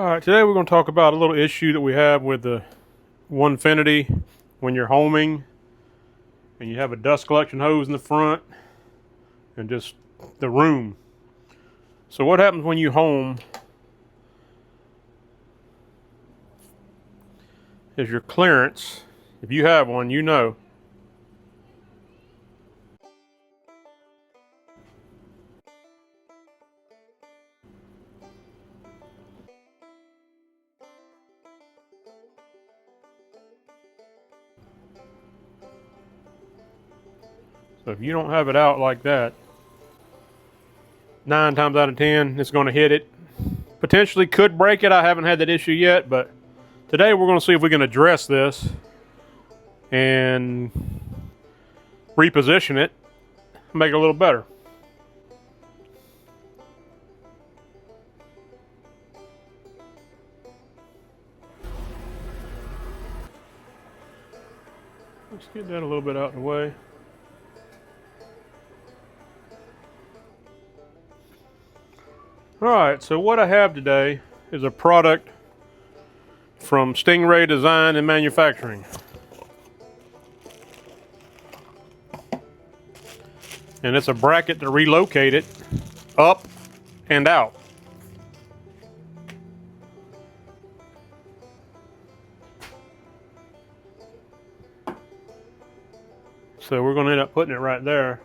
Alright, today we're going to talk about a little issue that we have with the Onefinity when you're homing and you have a dust collection hose in the front and just the room. So what happens when you home is your clearance, if you have one, you know, so if you don't have it out like that, 9 times out of 10 it's going to hit it. Potentially could break it. I haven't had that issue yet, but today we're going to see if we can address this and reposition it, make it a little better. Let's get that a little bit out of the way. Alright, so what I have today is a product from Stingray Design and Manufacturing. And it's a bracket to relocate it up and out. So we're going to end up putting it right there.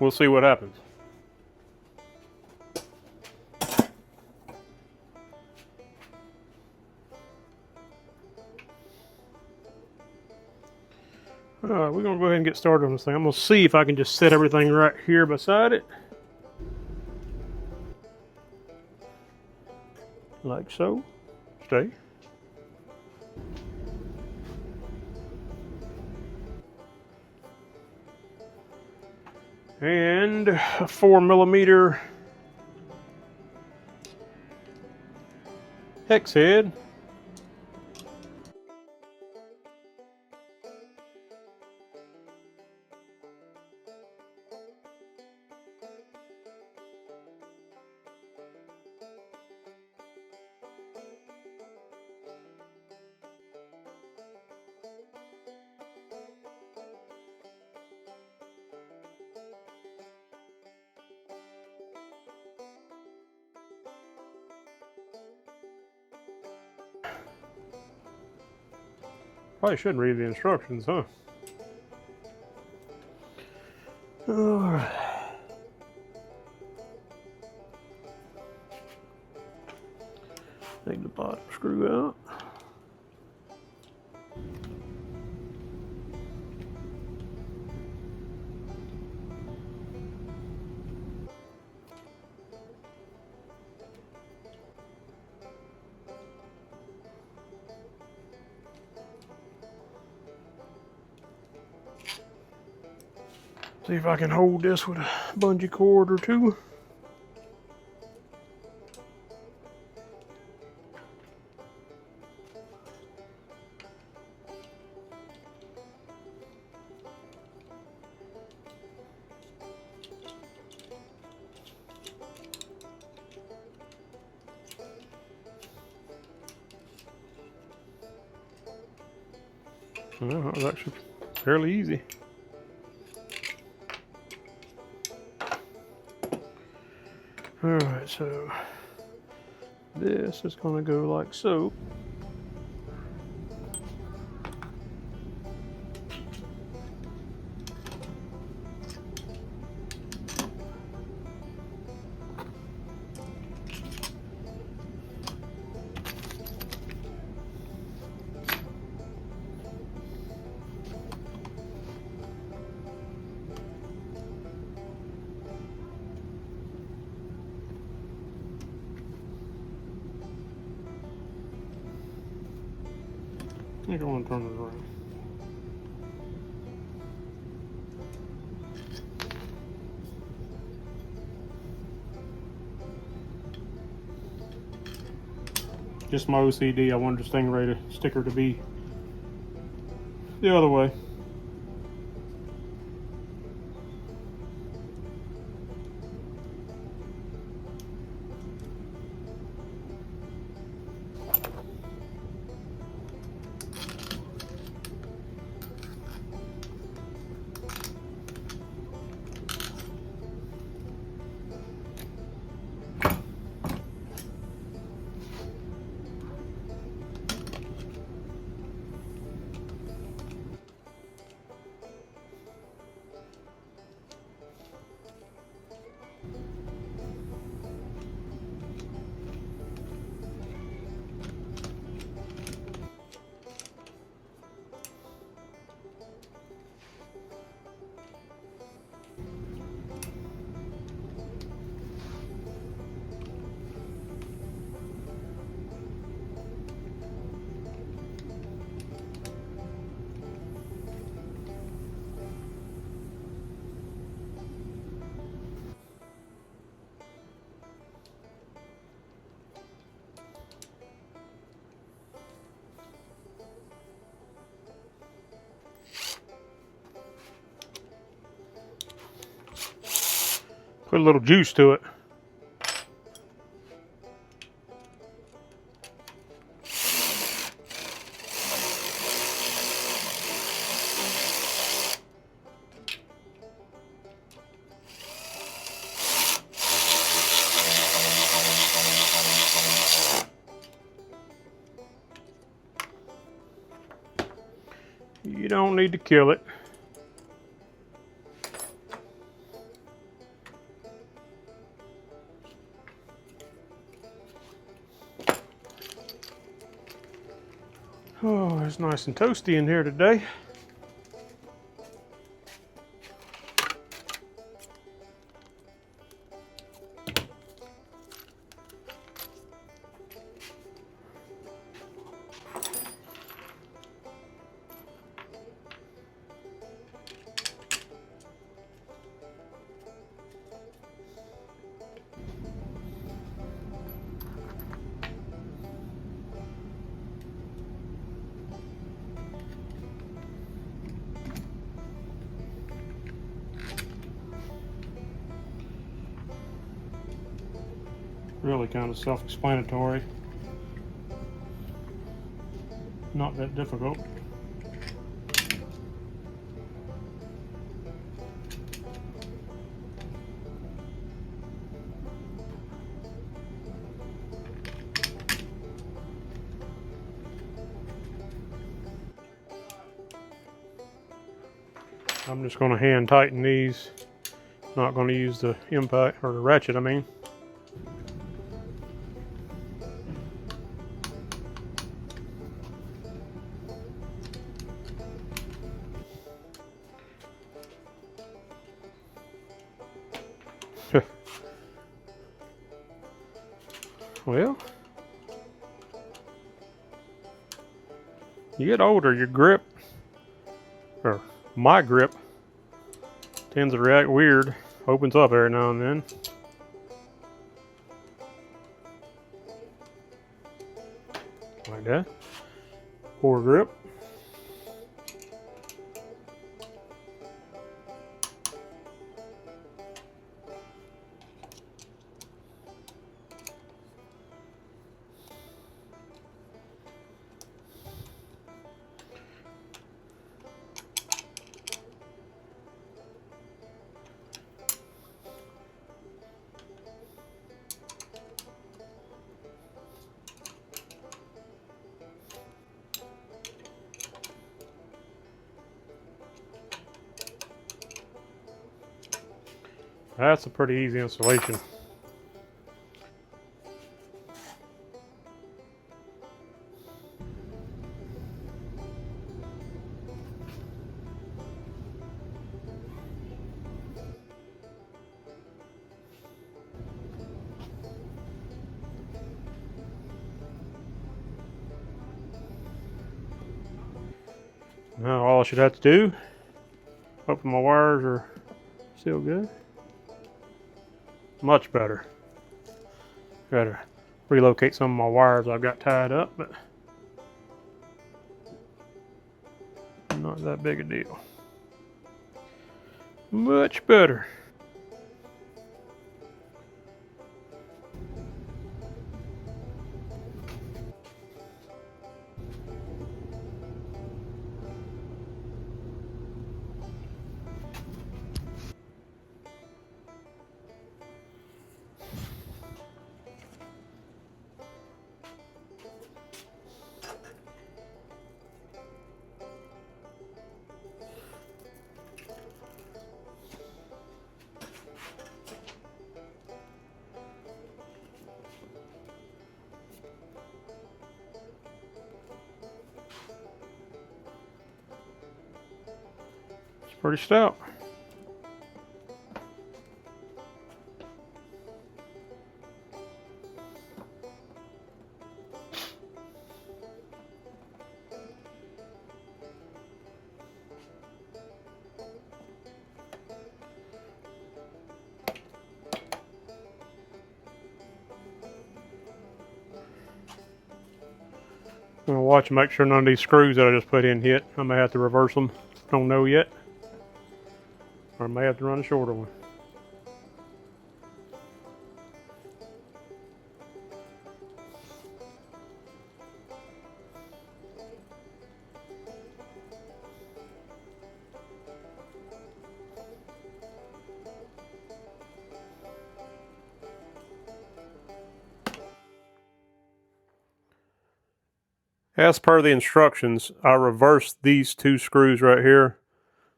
We'll see what happens. Alright, we're going to go ahead and get started on this thing. I'm going to see if I can just set everything right here beside it. Like so. Stay. And a 4mm hex head. Probably shouldn't read the instructions, huh? Alright. Take the bottom screw out. See if I can hold this with a bungee cord or two. Well, that was actually fairly easy. Alright, so this is going to go like so. I think I want to turn it around. Just my OCD, I wanted the Stingray sticker to be the other way. Put a little juice to it. You don't need to kill it. Oh, it's nice and toasty in here today. Really kind of self-explanatory. Not that difficult. I'm just going to hand tighten these. Not going to use the impact or the ratchet, I mean. Well, you get older, your grip, or my grip, tends to react weird. Opens up every now and then. Like that. Poor grip. That's a pretty easy installation. Now all I should have to do, hope my wires are still good. Much better. Gotta relocate some of my wires I've got tied up, but not that big a deal. Much better. Pretty stout. I'm gonna watch and make sure none of these screws that I just put in hit. I may have to reverse them. Don't know yet. Or I may have to run a shorter one. As per the instructions, I reversed these two screws right here.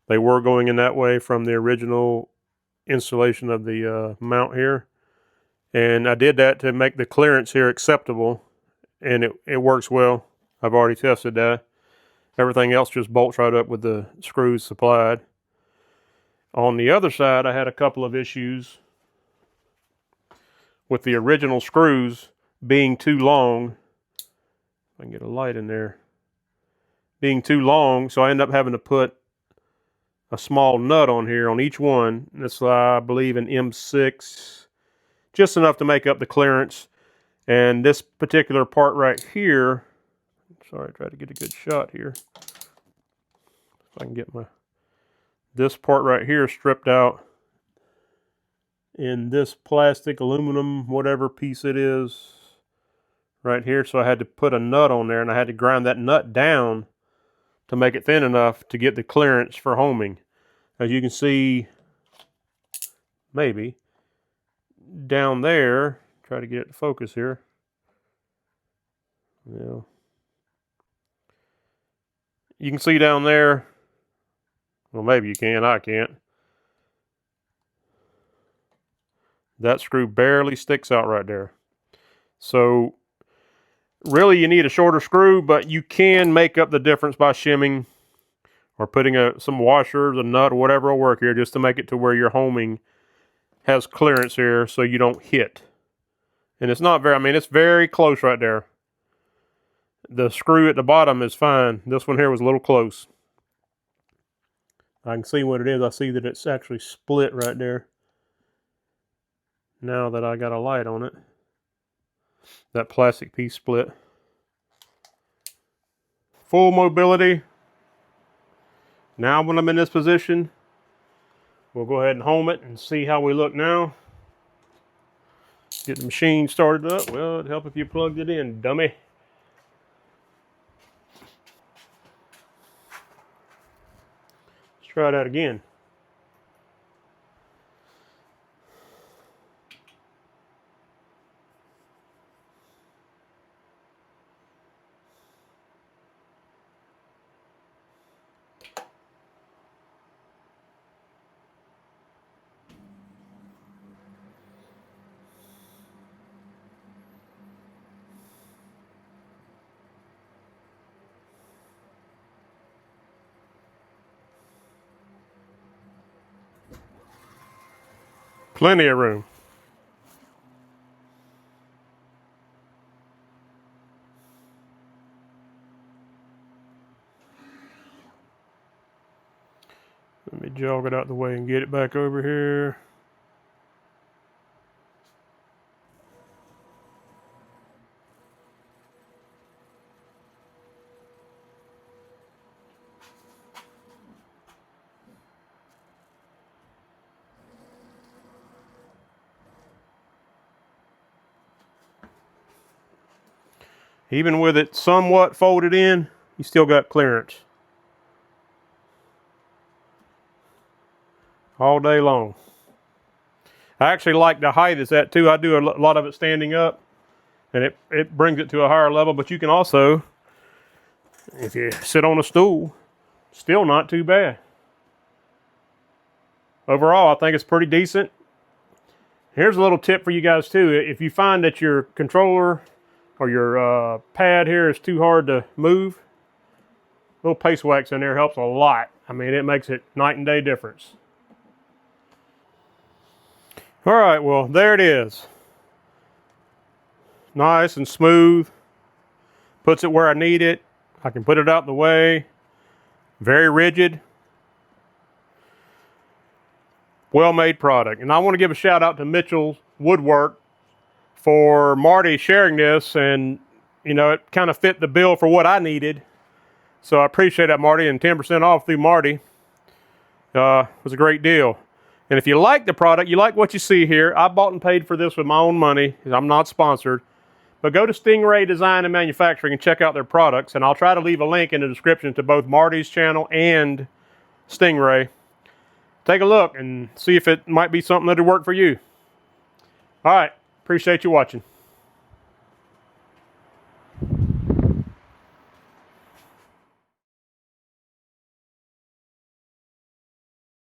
They were going in that way from the original installation of the mount here. And I did that to make the clearance here acceptable, and it works well. I've already tested that. Everything else just bolts right up with the screws supplied. On the other side, I had a couple of issues with the original screws being too long. If I can get a light in there. Being too long, so I ended up having to put a small nut on here on each one. It's, I believe, an M6, just enough to make up the clearance. And this particular part right here, sorry, I tried to get a good shot here. If I can get this part right here stripped out in this plastic, aluminum, whatever piece it is, right here. So I had to put a nut on there, and I had to grind that nut down to make it thin enough to get the clearance for homing. As you can see, maybe, down there, try to get it to focus here. Yeah. You can see down there, well, maybe you can, I can't. That screw barely sticks out right there. So really you need a shorter screw, but you can make up the difference by shimming or putting some washers, a nut, or whatever will work here, just to make it to where your homing has clearance here so you don't hit. And it's not very, I mean, it's very close right there. The screw at the bottom is fine. This one here was a little close. I can see what it is. I see that it's actually split right there. Now that I got a light on it. That plastic piece split. Full mobility. Now when I'm in this position, we'll go ahead and home it and see how we look now. Get the machine started up. Well, it'd help if you plugged it in, dummy. Let's try that again. Plenty of room. Let me jog it out the way and get it back over here. Even with it somewhat folded in, you still got clearance. All day long. I actually like the height it's at too. I do a lot of it standing up, and it brings it to a higher level, but you can also, if you sit on a stool, still not too bad. Overall, I think it's pretty decent. Here's a little tip for you guys too. If you find that your controller or your pad here is too hard to move, a little paste wax in there helps a lot. I mean, it makes it night and day difference. All right, well, there it is. Nice and smooth. Puts it where I need it. I can put it out the way. Very rigid. Well-made product. And I want to give a shout out to Mitchell's Woodwork for Marty sharing this, and you know, it kind of fit the bill for what I needed. So I appreciate that, Marty, and 10% off through Marty was a great deal. And if you like the product, you like what you see here, I bought and paid for this with my own money. I'm not sponsored. But go to Stingray Design and Manufacturing and check out their products. And I'll try to leave a link in the description to both Marty's channel and Stingray. Take a look and see if it might be something that'll work for you. All right. Appreciate you watching.